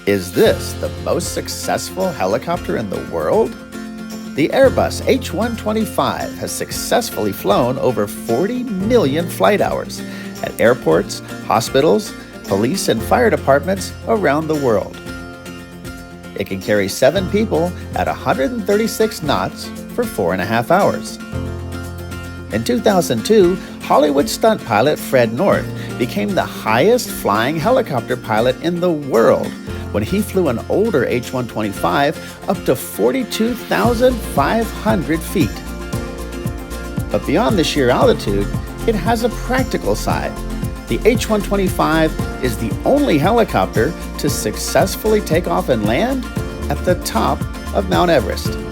Is this the most successful helicopter in the world? The Airbus H125 has successfully flown over 40 million flight hours at airports, hospitals, police and fire departments around the world. It can carry 7 people at 136 knots for 4.5 hours. In 2002, Hollywood stunt pilot Fred North became the highest flying helicopter pilot in the world when he flew an older H125 up to 42,500 feet. But beyond the sheer altitude, it has a practical side. The H125 is the only helicopter to successfully take off and land at the top of Mount Everest.